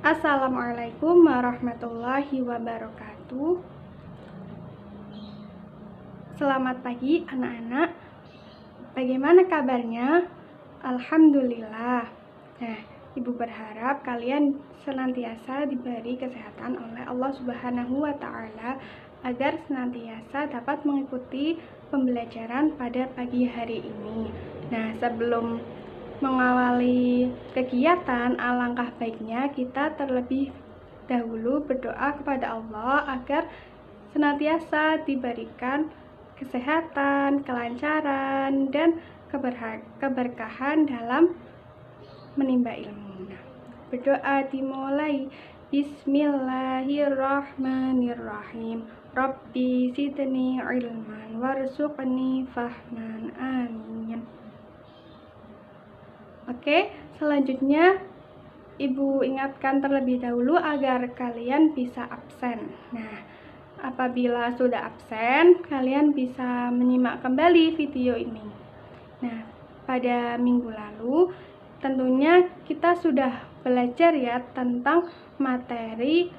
Assalamualaikum warahmatullahi wabarakatuh. Selamat pagi anak-anak. Bagaimana kabarnya? Alhamdulillah. Nah, Ibu berharap kalian senantiasa diberi kesehatan oleh Allah Subhanahu wa Ta'ala agar senantiasa dapat mengikuti pembelajaran pada pagi hari ini. Nah, sebelum mengawali kegiatan, alangkah baiknya kita terlebih dahulu berdoa kepada Allah agar senantiasa diberikan kesehatan, kelancaran, dan keberkahan dalam menimba ilmu. Nah, berdoa dimulai. Bismillahirrahmanirrahim. Rabbi zidni ilman warzuqni fahman. Amin. Oke, selanjutnya Ibu ingatkan terlebih dahulu agar kalian bisa absen. Nah, apabila sudah absen, kalian bisa menyimak kembali video ini. Nah, pada minggu lalu tentunya kita sudah belajar ya tentang materi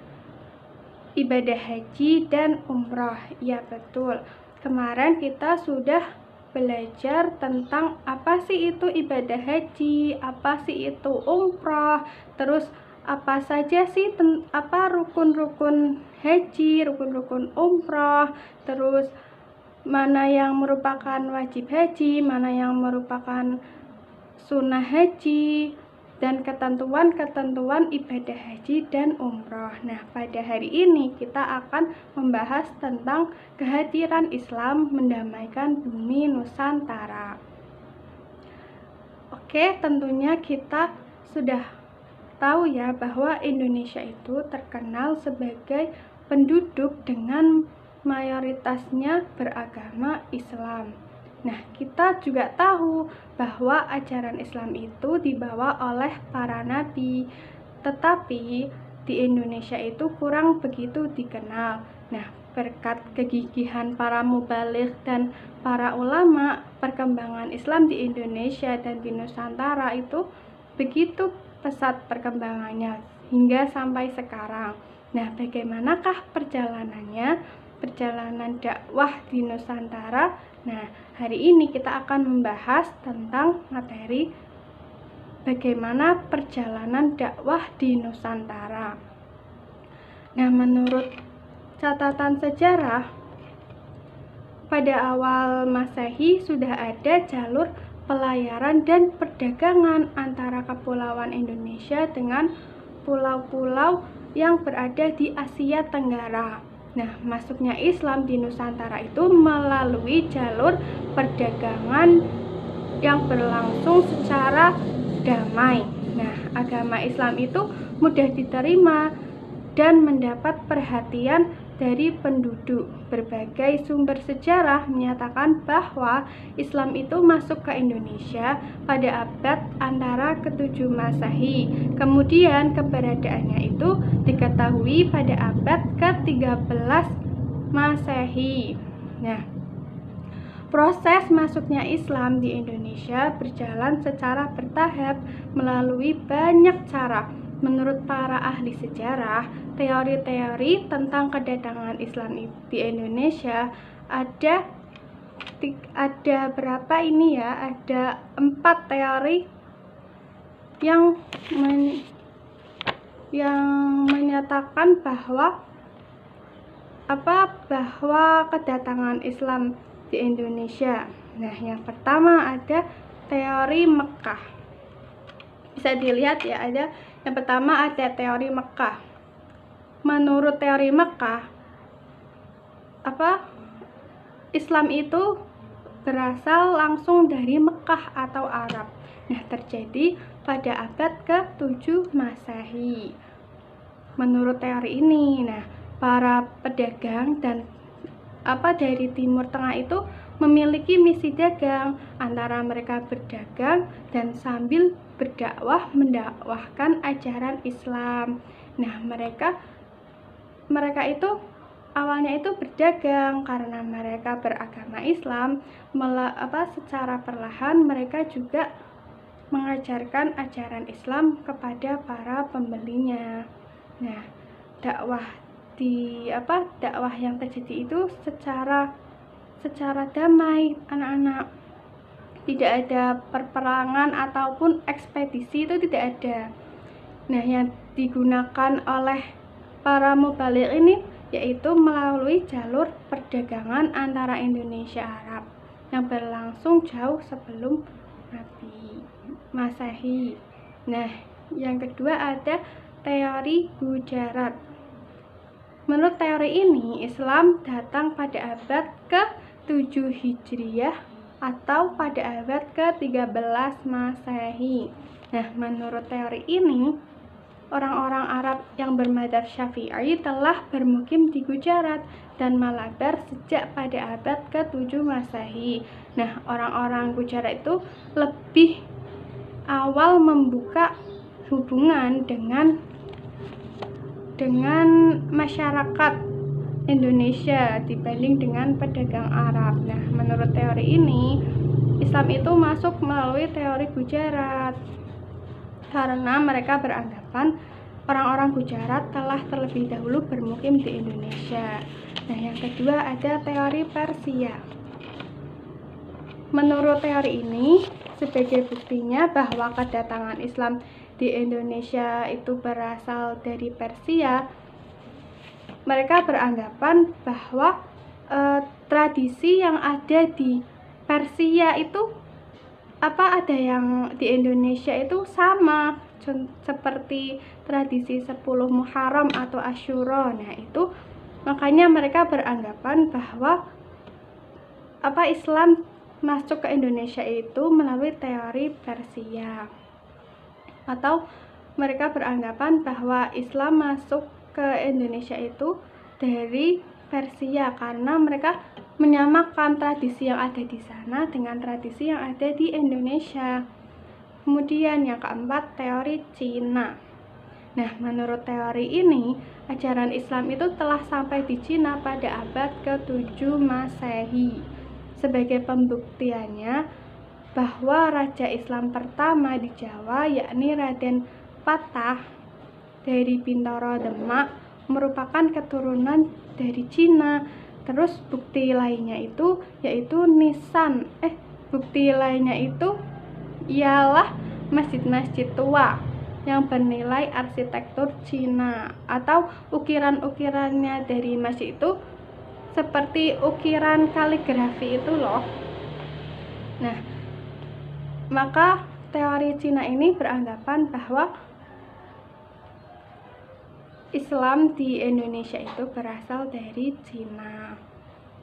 ibadah haji dan umroh. Ya betul, kemarin kita sudah belajar tentang apa sih itu ibadah haji, apa sih itu umroh, terus apa saja sih rukun-rukun haji, rukun-rukun umroh, terus mana yang merupakan wajib haji, mana yang merupakan sunnah haji, dan ketentuan-ketentuan ibadah haji dan umroh. Nah, pada hari ini kita akan membahas tentang kehadiran Islam mendamaikan bumi Nusantara. Oke, tentunya kita sudah tahu ya bahwa Indonesia itu terkenal sebagai penduduk dengan mayoritasnya beragama Islam. Nah, kita juga tahu bahwa ajaran Islam itu dibawa oleh para nabi, tetapi di Indonesia itu kurang begitu dikenal. Nah, berkat kegigihan para mubaligh dan para ulama, perkembangan Islam di Indonesia dan di Nusantara itu begitu pesat perkembangannya hingga sampai sekarang. Nah, bagaimanakah perjalanannya? Perjalanan dakwah di Nusantara. Nah, hari ini kita akan membahas tentang materi bagaimana perjalanan dakwah di Nusantara. Nah, menurut catatan sejarah, pada awal Masehi sudah ada jalur pelayaran dan perdagangan antara kepulauan Indonesia dengan pulau-pulau yang berada di Asia Tenggara. Nah, masuknya Islam di Nusantara itu melalui jalur perdagangan yang berlangsung secara damai. Nah, agama Islam itu mudah diterima dan mendapat perhatian dari penduduk. Berbagai sumber sejarah menyatakan bahwa Islam itu masuk ke Indonesia pada abad antara ke-7 Masehi. Kemudian keberadaannya itu diketahui pada abad ke-13 Masehi. Nah, proses masuknya Islam di Indonesia berjalan secara bertahap melalui banyak cara. Menurut para ahli sejarah, teori-teori tentang kedatangan Islam di Indonesia ada berapa ini ya? Ada 4 teori yang menyatakan bahwa kedatangan Islam di Indonesia. Nah, yang pertama ada teori Mekah. Bisa dilihat ya, yang pertama ada teori Mekah. Menurut teori Mekah, Islam itu berasal langsung dari Mekah atau Arab. Nah, terjadi pada abad ke-7 Masehi. Menurut teori ini, nah, para pedagang dan dari Timur Tengah itu memiliki misi dagang, antara mereka berdagang dan sambil berdakwah mendakwahkan ajaran Islam. Nah, mereka itu awalnya itu berdagang karena mereka beragama Islam. Secara perlahan mereka juga mengajarkan ajaran Islam kepada para pembelinya. Nah, dakwah yang terjadi itu secara damai, anak-anak. Tidak ada perperangan ataupun ekspedisi, itu tidak ada. Nah, yang digunakan oleh para mubaligh ini yaitu melalui jalur perdagangan antara Indonesia Arab yang berlangsung jauh sebelum Nabi Masehi. Nah, yang kedua ada teori Gujarat. Menurut teori ini, Islam datang pada abad ke-7 Hijriah atau pada abad ke-13 Masehi. Nah, menurut teori ini, orang-orang Arab yang bermadzhab Syafi'i telah bermukim di Gujarat dan Malabar sejak pada abad ke-7 Masehi. Nah, orang-orang Gujarat itu lebih awal membuka hubungan dengan masyarakat Indonesia dibanding dengan pedagang Arab. Nah, menurut teori ini, Islam itu masuk melalui teori Gujarat karena mereka beranggapan orang-orang Gujarat telah terlebih dahulu bermukim di Indonesia. Nah, yang kedua ada teori Persia. Menurut teori ini, sebagai buktinya bahwa kedatangan Islam di Indonesia itu berasal dari Persia, mereka beranggapan bahwa tradisi yang ada di Persia itu ada yang di Indonesia itu sama, seperti tradisi 10 Muharram atau Asyura. Nah, itu makanya mereka beranggapan bahwa Islam masuk ke Indonesia itu melalui teori Persia, atau mereka beranggapan bahwa Islam masuk ke Indonesia itu dari Persia karena mereka menyamakan tradisi yang ada di sana dengan tradisi yang ada di Indonesia. Kemudian yang keempat, teori Cina. Nah, menurut teori ini, ajaran Islam itu telah sampai di Cina pada abad ke-7 Masehi. Sebagai pembuktiannya bahwa raja Islam pertama di Jawa, yakni Raden Patah dari Bintoro Demak, merupakan keturunan dari Cina. Terus bukti lainnya itu yaitu bukti lainnya itu ialah masjid-masjid tua yang bernilai arsitektur Cina, atau ukiran-ukirannya dari masjid itu seperti ukiran kaligrafi itu loh. Nah, maka teori Cina ini beranggapan bahwa Islam di Indonesia itu berasal dari Cina.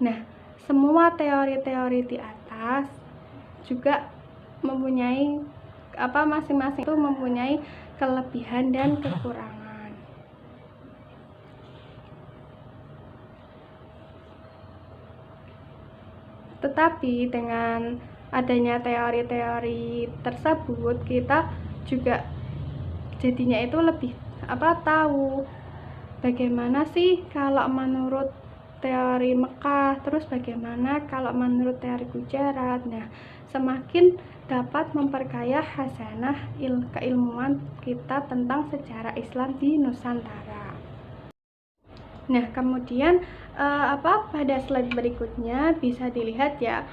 Nah, semua teori-teori di atas juga mempunyai masing-masing itu mempunyai kelebihan dan kekurangan. Tetapi dengan adanya teori-teori tersebut, kita juga jadinya itu lebih tahu bagaimana sih kalau menurut teori Mekah, terus bagaimana kalau menurut teori Gujarat. Nah, semakin dapat memperkaya khasanah keilmuan kita tentang sejarah Islam di Nusantara. Nah, kemudian pada slide berikutnya bisa dilihat ya,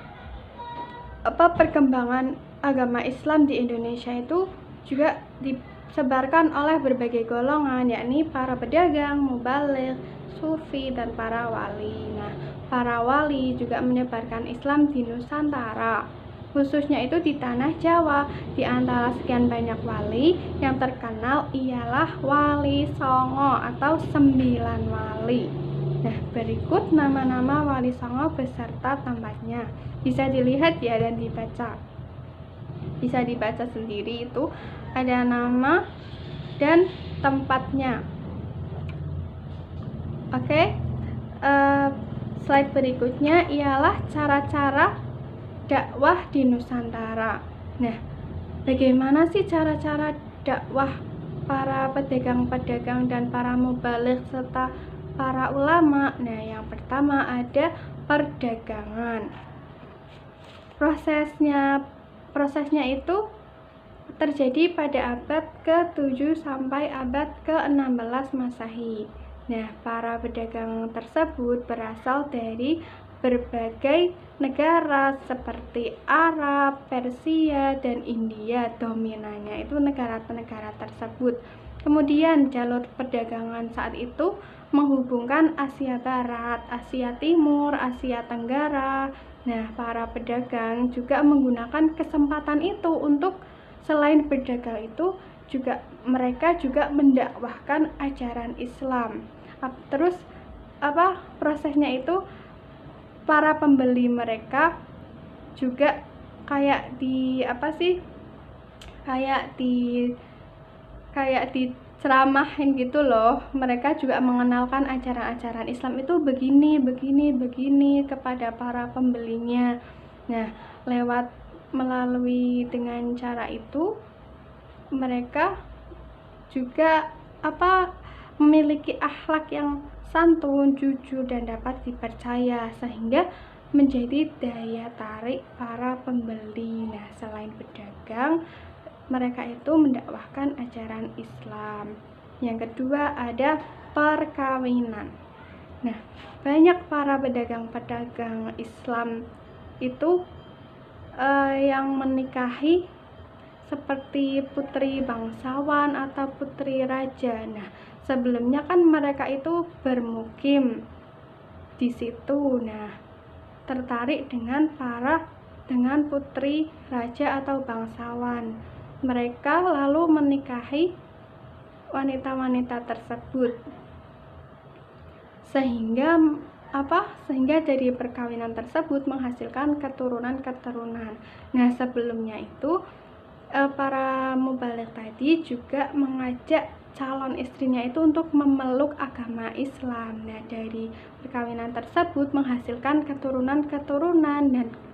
perkembangan agama Islam di Indonesia itu juga disebarkan oleh berbagai golongan, yakni para pedagang, mubaligh, sufi, dan para wali. Nah, para wali juga menyebarkan Islam di Nusantara, khususnya itu di tanah Jawa. Di antara sekian banyak wali, yang terkenal ialah Wali Songo atau 9 wali. Nah, berikut nama-nama Wali Songo beserta tempatnya. Bisa dilihat ya dan dibaca. Bisa dibaca sendiri, itu ada nama dan tempatnya. Oke, slide berikutnya ialah cara-cara dakwah di Nusantara. Nah, bagaimana sih cara-cara dakwah para pedagang-pedagang dan para mubaligh serta para ulama? Nah, yang pertama ada perdagangan. Prosesnya itu terjadi pada abad ke-7 sampai abad ke-16 Masehi. Nah, para pedagang tersebut berasal dari berbagai negara seperti Arab, Persia, dan India. Dominannya itu negara-negara tersebut. Kemudian jalur perdagangan saat itu menghubungkan Asia Barat, Asia Timur, Asia Tenggara. Nah, para pedagang juga menggunakan kesempatan itu untuk selain berdagang itu mereka juga mendakwahkan ajaran Islam. Terus prosesnya itu para pembeli mereka juga kayak diceramahin gitu loh. Mereka juga mengenalkan ajaran-ajaran Islam itu begini kepada para pembelinya. Nah, melalui dengan cara itu mereka juga memiliki akhlak yang santun, jujur, dan dapat dipercaya, sehingga menjadi daya tarik para pembeli. Nah, selain pedagang, mereka itu mendakwahkan ajaran Islam. Yang kedua ada perkawinan. Nah, banyak para pedagang-pedagang Islam itu yang menikahi seperti putri bangsawan atau putri raja. Nah, sebelumnya kan mereka itu bermukim di situ. Nah, tertarik dengan putri raja atau bangsawan. Mereka lalu menikahi wanita-wanita tersebut. Sehingga dari perkawinan tersebut menghasilkan keturunan. Nah, sebelumnya itu para mubaligh tadi juga mengajak calon istrinya itu untuk memeluk agama Islam. Nah, dari perkawinan tersebut menghasilkan keturunan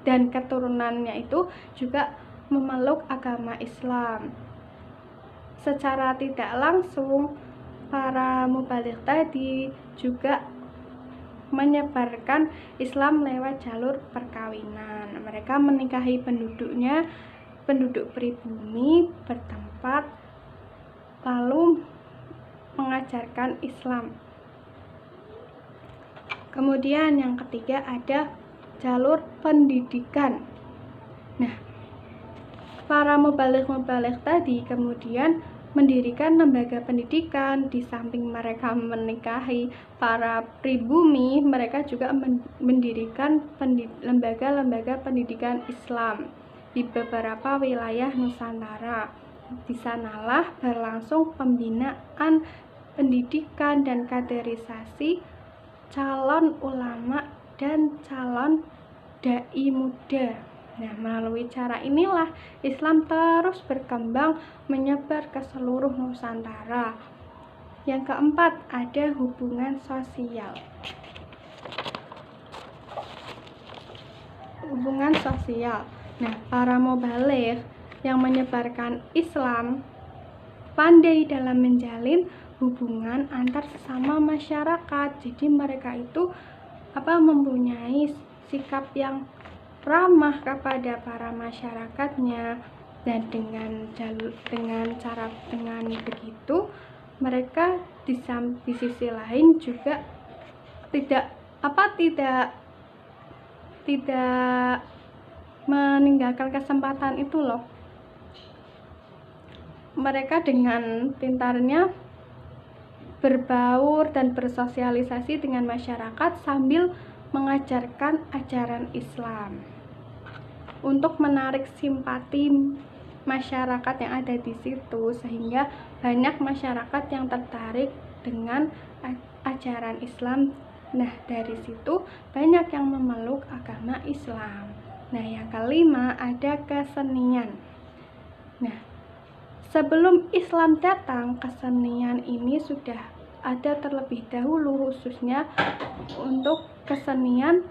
dan keturunannya itu juga memeluk agama Islam. Secara tidak langsung para mubaligh tadi juga menyebarkan Islam lewat jalur perkawinan. Mereka menikahi penduduk pribumi bertempat, lalu mengajarkan Islam. Kemudian yang ketiga ada jalur pendidikan. Nah, para mubaligh tadi kemudian mendirikan lembaga pendidikan. Di samping mereka menikahi para pribumi, mereka juga mendirikan lembaga-lembaga pendidikan Islam di beberapa wilayah Nusantara. Di sanalah berlangsung pembinaan pendidikan dan kaderisasi calon ulama dan calon dai muda. Nah, melalui cara inilah Islam terus berkembang menyebar ke seluruh Nusantara. Yang keempat ada hubungan sosial. Hubungan sosial. Nah, para mubaligh yang menyebarkan Islam pandai dalam menjalin hubungan antar sesama masyarakat. Jadi mereka itu mempunyai sikap yang ramah kepada para masyarakatnya, dan dengan begitu mereka di sisi lain juga tidak meninggalkan kesempatan itu loh. Mereka dengan pintarnya berbaur dan bersosialisasi dengan masyarakat sambil mengajarkan ajaran Islam untuk menarik simpati masyarakat yang ada di situ, sehingga banyak masyarakat yang tertarik dengan ajaran Islam. Nah, dari situ banyak yang memeluk agama Islam. Nah, yang kelima ada kesenian. Nah, sebelum Islam datang, kesenian ini sudah ada terlebih dahulu, khususnya untuk kesenian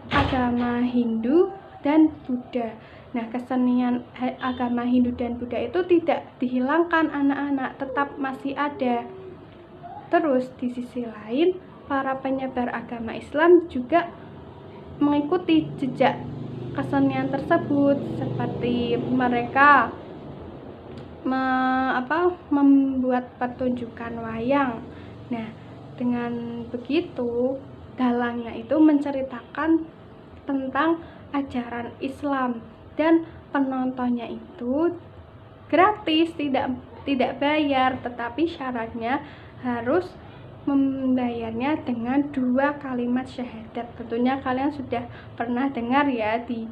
agama Hindu dan Buddha. Nah, kesenian agama Hindu dan Buddha itu tidak dihilangkan anak-anak, tetap masih ada. Terus di sisi lain, para penyebar agama Islam juga mengikuti jejak kesenian tersebut, seperti mereka membuat pertunjukan wayang. Nah, dengan begitu dalangnya itu menceritakan tentang ajaran Islam dan penontonnya itu gratis, tidak bayar, tetapi syaratnya harus membayarnya dengan 2 kalimat syahadat. Tentunya kalian sudah pernah dengar ya di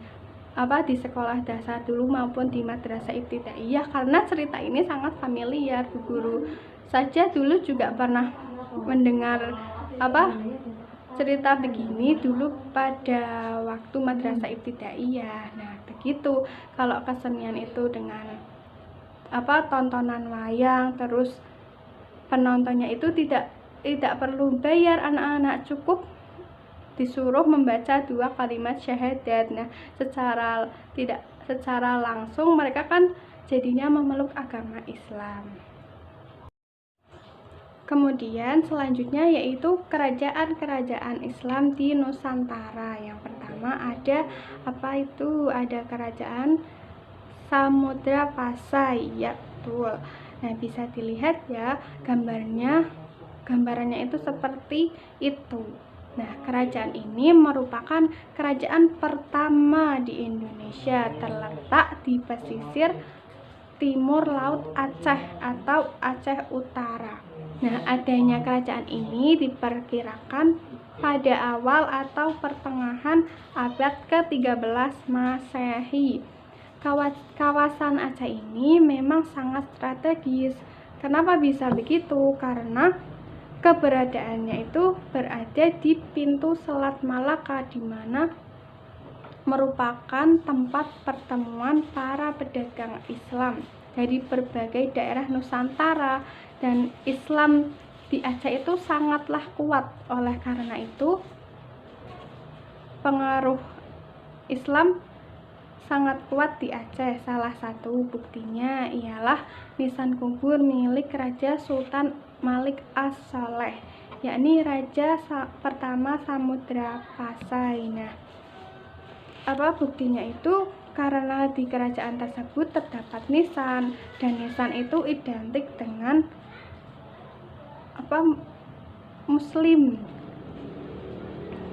sekolah dasar dulu maupun di madrasah ibtidaiyah, karena cerita ini sangat familiar. Bu guru saja dulu juga pernah mendengar cerita begini dulu pada waktu madrasah ibtidaiyah. Nah, begitu kalau kesenian itu dengan tontonan wayang, terus penontonnya itu tidak perlu bayar anak-anak, cukup disuruh membaca 2 kalimat syahadat. Nah, secara langsung mereka kan jadinya memeluk agama Islam. Kemudian selanjutnya yaitu kerajaan-kerajaan Islam di Nusantara. Yang pertama ada ada kerajaan Samudra Pasai, ya betul. Nah, bisa dilihat ya gambarannya itu seperti itu. Nah, kerajaan ini merupakan kerajaan pertama di Indonesia, terletak di pesisir timur Laut Aceh atau Aceh Utara. Nah, adanya kerajaan ini diperkirakan pada awal atau pertengahan abad ke-13 Masehi. Kawasan Aceh ini memang sangat strategis. Kenapa bisa begitu? Karena keberadaannya itu berada di pintu Selat Malaka, di mana merupakan tempat pertemuan para pedagang Islam dari berbagai daerah Nusantara, dan Islam di Aceh itu sangatlah kuat. Oleh karena itu pengaruh Islam sangat kuat di Aceh. Salah satu buktinya ialah nisan kubur milik Raja Sultan Malik As-Saleh, yakni Raja pertama Samudra Pasai. Nah, buktinya itu karena di kerajaan tersebut terdapat nisan, dan nisan itu identik dengan Muslim.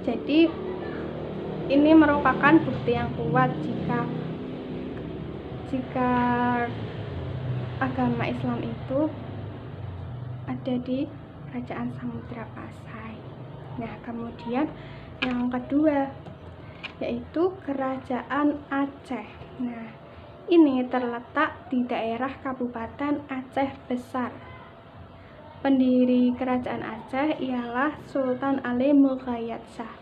Jadi ini merupakan bukti yang kuat jika agama Islam itu ada di kerajaan Samudra Pasai. Nah, kemudian yang kedua yaitu kerajaan Aceh. Nah, ini terletak di daerah Kabupaten Aceh Besar. Pendiri kerajaan Aceh ialah Sultan Ali Mughayat Shah.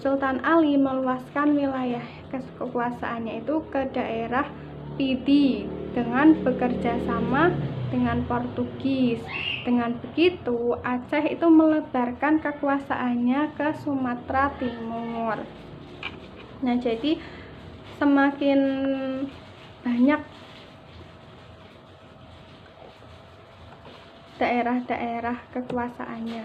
Sultan Ali meluaskan wilayah kekuasaannya itu ke daerah Pidi dengan bekerja sama dengan Portugis. Dengan begitu, Aceh itu melebarkan kekuasaannya ke Sumatera Timur. Nah, jadi semakin banyak daerah-daerah kekuasaannya,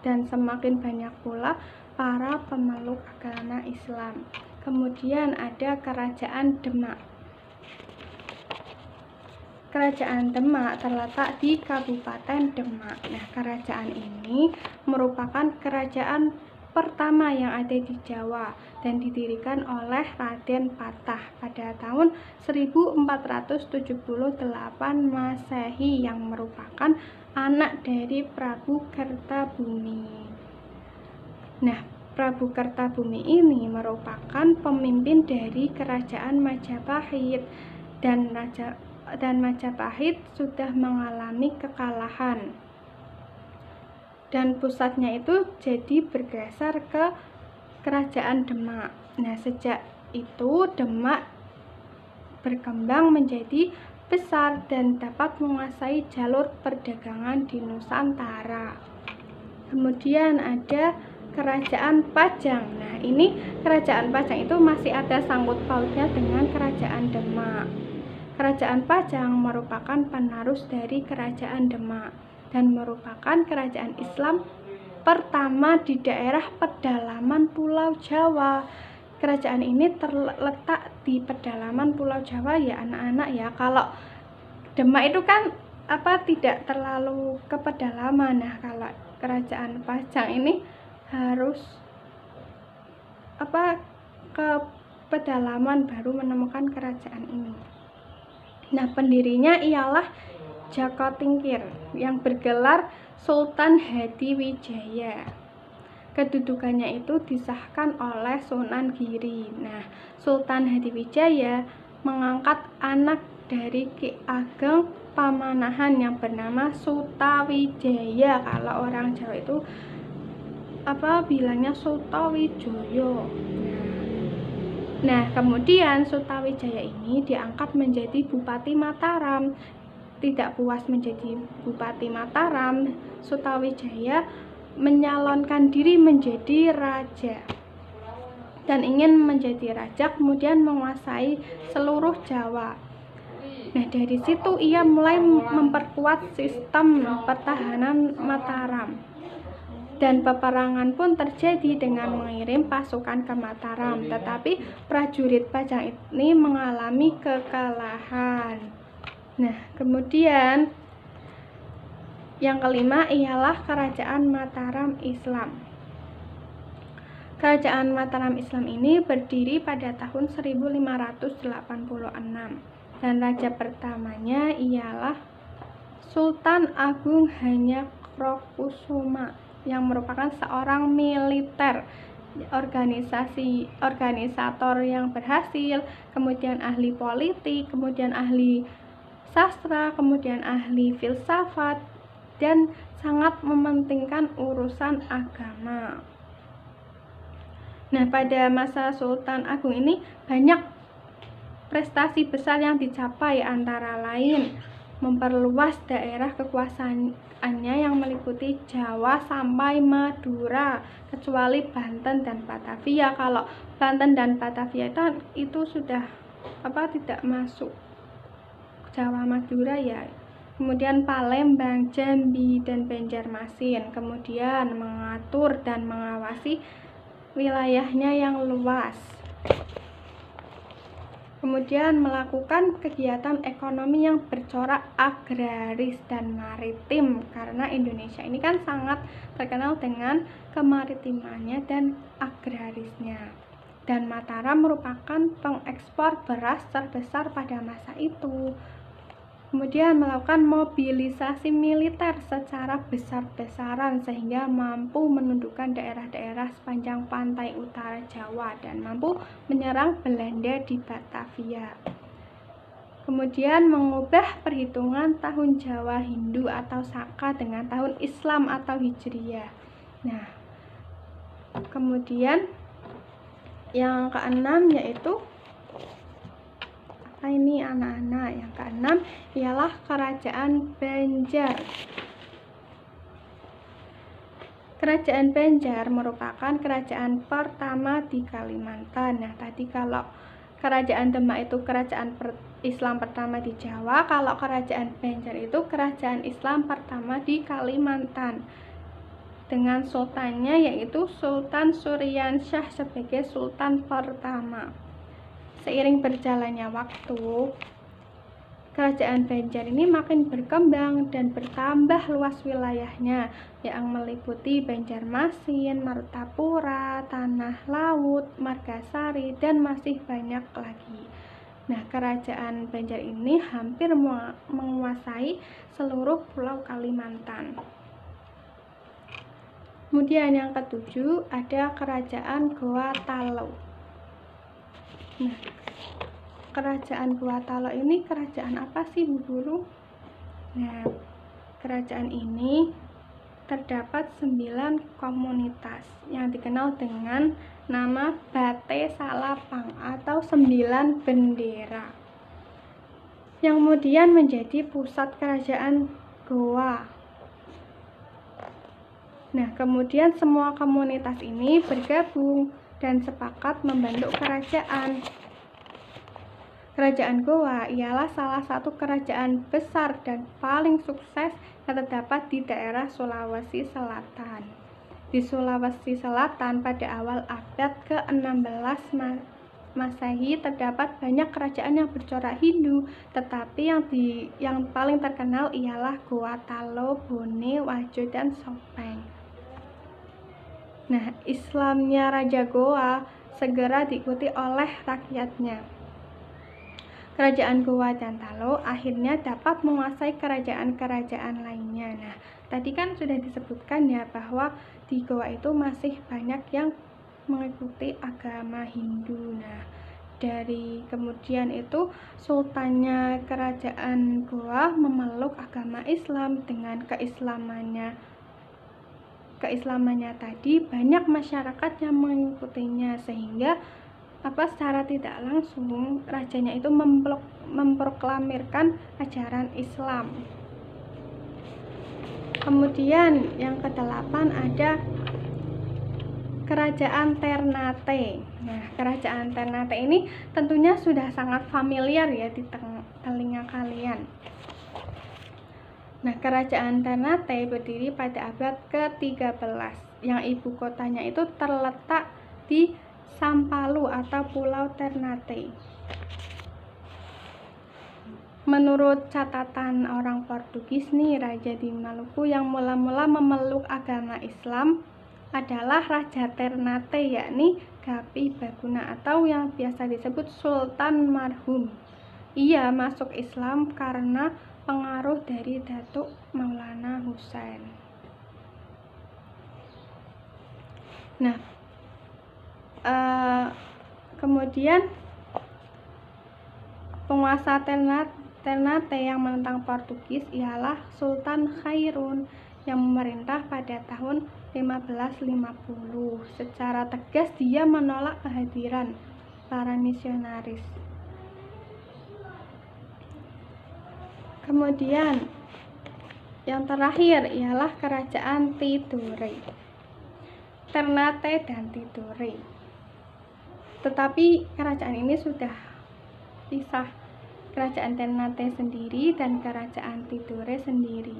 dan semakin banyak pula para pemeluk agama Islam. Kemudian ada Kerajaan Demak. Kerajaan Demak terletak di Kabupaten Demak. Nah, kerajaan ini merupakan kerajaan pertama yang ada di Jawa dan didirikan oleh Raden Patah pada tahun 1478 Masehi, yang merupakan anak dari Prabu Kertabumi. Nah, Prabu Kertabumi ini merupakan pemimpin dari kerajaan Majapahit, dan Majapahit sudah mengalami kekalahan, dan pusatnya itu jadi bergeser ke kerajaan Demak. Nah, sejak itu Demak berkembang menjadi besar dan dapat menguasai jalur perdagangan di Nusantara. Kemudian ada Kerajaan Pajang. Nah, ini Kerajaan Pajang itu masih ada sangkut pautnya dengan Kerajaan Demak. Kerajaan Pajang merupakan penerus dari Kerajaan Demak dan merupakan kerajaan Islam pertama di daerah pedalaman Pulau Jawa. Kerajaan ini terletak di pedalaman Pulau Jawa ya anak-anak ya. Kalau Demak itu kan tidak terlalu ke pedalaman. Nah, kalau kerajaan Pajang ini harus ke pedalaman baru menemukan kerajaan ini. Nah, pendirinya ialah Joko Tingkir yang bergelar Sultan Hadiwijaya. Kedudukannya itu disahkan oleh Sunan Giri. Nah, Sultan Hadiwijaya mengangkat anak dari Ki Ageng Pamanahan yang bernama Sutawijaya. Kalau orang Jawa itu bilangnya Sutawijoyo. Nah, kemudian Sutawijaya ini diangkat menjadi Bupati Mataram. Tidak puas menjadi Bupati Mataram, Sutawijaya menyalonkan diri menjadi raja dan ingin menjadi raja, kemudian menguasai seluruh Jawa. Nah, dari situ ia mulai memperkuat sistem pertahanan Mataram. Dan peperangan pun terjadi dengan mengirim pasukan ke Mataram, tetapi prajurit Pajang ini mengalami kekalahan. Nah, kemudian yang kelima ialah Kerajaan Mataram Islam. Kerajaan Mataram Islam ini berdiri pada tahun 1586 dan raja pertamanya ialah Sultan Agung Hanyakrokusuma yang merupakan seorang militer, organisator yang berhasil, kemudian ahli politik, kemudian ahli sastra, kemudian ahli filsafat, dan sangat mementingkan urusan agama. Nah, pada masa Sultan Agung ini banyak prestasi besar yang dicapai, antara lain memperluas daerah kekuasaannya yang meliputi Jawa sampai Madura, kecuali Banten dan Batavia. Kalau Banten dan Batavia itu sudah tidak masuk Jawa Madura ya. Kemudian Palembang, Jambi, dan Banjarmasin. Kemudian mengatur dan mengawasi wilayahnya yang luas. Kemudian melakukan kegiatan ekonomi yang bercorak agraris dan maritim, karena Indonesia ini kan sangat terkenal dengan kemaritimannya dan agrarisnya. Dan Mataram merupakan pengekspor beras terbesar pada masa itu. Kemudian melakukan mobilisasi militer secara besar-besaran sehingga mampu menundukkan daerah-daerah sepanjang pantai utara Jawa dan mampu menyerang Belanda di Batavia. Kemudian mengubah perhitungan tahun Jawa Hindu atau Saka dengan tahun Islam atau Hijriyah. Nah, kemudian yang keenam yaitu ini anak-anak, yang keenam ialah Kerajaan Banjar. Kerajaan Banjar merupakan kerajaan pertama di Kalimantan. Nah, tadi kalau Kerajaan Demak itu kerajaan Islam pertama di Jawa, kalau Kerajaan Banjar itu kerajaan Islam pertama di Kalimantan, dengan sultannya yaitu Sultan Suryansyah sebagai sultan pertama. Seiring berjalannya waktu, Kerajaan Banjar ini makin berkembang dan bertambah luas wilayahnya yang meliputi Banjarmasin, Martapura, Tanah Laut, Margasari, dan masih banyak lagi. Nah, Kerajaan Banjar ini hampir menguasai seluruh pulau Kalimantan. Kemudian yang ketujuh ada Kerajaan Goa Talo. Nah, Kerajaan Goa Talo ini kerajaan apa sih, Bu Guru? Nah, kerajaan ini terdapat 9 komunitas yang dikenal dengan nama Bate Salapang atau 9 bendera, yang kemudian menjadi pusat kerajaan Goa. Nah, kemudian semua komunitas ini bergabung dan sepakat membentuk kerajaan. Kerajaan Goa ialah salah satu kerajaan besar dan paling sukses yang terdapat di daerah Sulawesi Selatan. Di Sulawesi Selatan pada awal abad ke-16 Masehi terdapat banyak kerajaan yang bercorak Hindu, tetapi yang paling terkenal ialah Goa Talo, Bone, Wajo, dan Sopeng. Nah, Islamnya Raja Goa segera diikuti oleh rakyatnya. Kerajaan Goa dan Talo akhirnya dapat menguasai kerajaan-kerajaan lainnya. Nah, tadi kan sudah disebutkan ya bahwa di Goa itu masih banyak yang mengikuti agama Hindu. Nah, dari kemudian itu sultannya kerajaan Goa memeluk agama Islam. Dengan keislamannya tadi banyak masyarakat yang mengikutinya, sehingga secara tidak langsung rajanya itu memproklamirkan ajaran Islam. Kemudian yang ke-8 ada Kerajaan Ternate. Nah, Kerajaan Ternate ini tentunya sudah sangat familiar ya di telinga kalian. Nah, Kerajaan Ternate berdiri pada abad ke-13, yang ibu kotanya itu terletak di Sampalu atau Pulau Ternate. Menurut catatan orang Portugis nih, raja di Maluku yang mula-mula memeluk agama Islam adalah Raja Ternate, yakni Gapi Baguna atau yang biasa disebut Sultan Marhum. Ia masuk Islam karena pengaruh dari Datuk Maulana Husain. Nah, kemudian penguasa Ternate yang menentang Portugis ialah Sultan Khairun yang memerintah pada tahun 1550. Secara tegas dia menolak kehadiran para misionaris. Kemudian yang terakhir ialah Kerajaan Tidore. Ternate dan Tidore. Tetapi kerajaan ini sudah pisah, Kerajaan Ternate sendiri dan Kerajaan Tidore sendiri.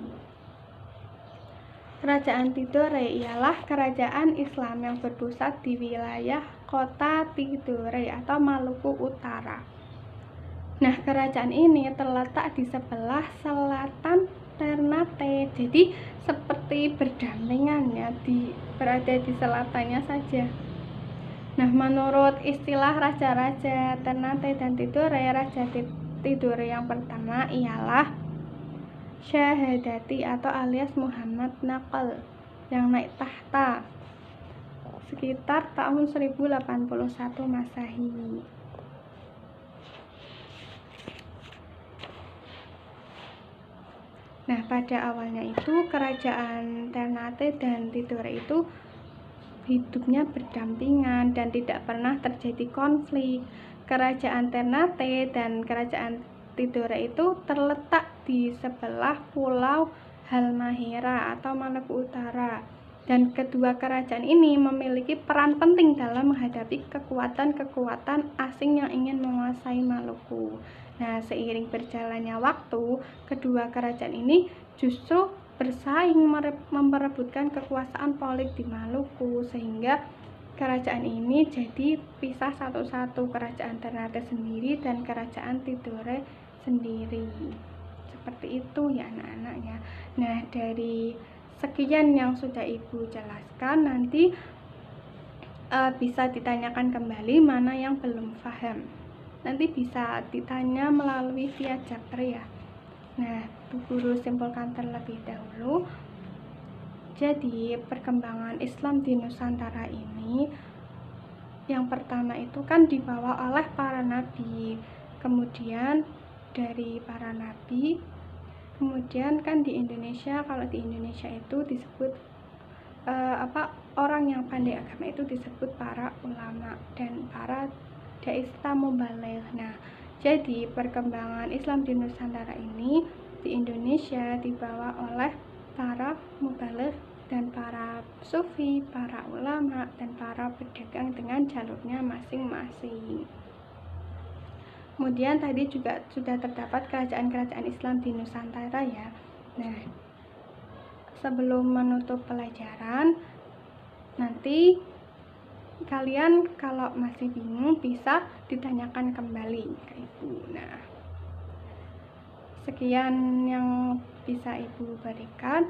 Kerajaan Tidore ialah kerajaan Islam yang berpusat di wilayah kota Tidore atau Maluku Utara. Nah, kerajaan ini terletak di sebelah selatan Ternate, jadi seperti berdampingan ya, berada di selatannya saja. Nah, menurut istilah raja-raja Ternate dan Tidore, Raja Tidore yang pertama ialah Syahadati atau alias Muhammad Naqal yang naik tahta sekitar tahun 1081 Masehi. Nah, pada awalnya itu kerajaan Ternate dan Tidore itu hidupnya berdampingan dan tidak pernah terjadi konflik. Kerajaan Ternate dan kerajaan Tidore itu terletak di sebelah Pulau Halmahera atau Maluku Utara, dan kedua kerajaan ini memiliki peran penting dalam menghadapi kekuatan-kekuatan asing yang ingin menguasai Maluku. Nah, seiring berjalannya waktu, kedua kerajaan ini justru bersaing memperebutkan kekuasaan politik di Maluku, sehingga kerajaan ini jadi pisah satu-satu, Kerajaan Ternate sendiri dan Kerajaan Tidore sendiri. Seperti itu ya anak-anaknya. Nah, dari sekian yang sudah Ibu jelaskan, nanti bisa ditanyakan kembali mana yang belum paham. Nanti bisa ditanya melalui via japri ya. Nah, Bu Guru simpulkan terlebih dahulu. Jadi, perkembangan Islam di Nusantara ini yang pertama itu kan dibawa oleh para nabi. Kemudian dari para nabi, kemudian kan di Indonesia, kalau di Indonesia itu disebut orang yang pandai agama itu disebut para ulama dan para dai mubaligh. Nah, jadi perkembangan Islam di Nusantara ini di Indonesia dibawa oleh para mubaligh dan para sufi, para ulama, dan para pedagang dengan jalurnya masing-masing. Kemudian tadi juga sudah terdapat kerajaan-kerajaan Islam di Nusantara ya. Nah, sebelum menutup pelajaran, nanti kalian kalau masih bingung bisa ditanyakan kembali ke Ibu. Nah, sekian yang bisa Ibu berikan.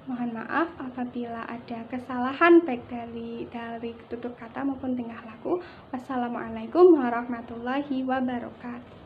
Mohon maaf apabila ada kesalahan baik dari tutur kata maupun tingkah laku. Wassalamualaikum warahmatullahi wabarakatuh.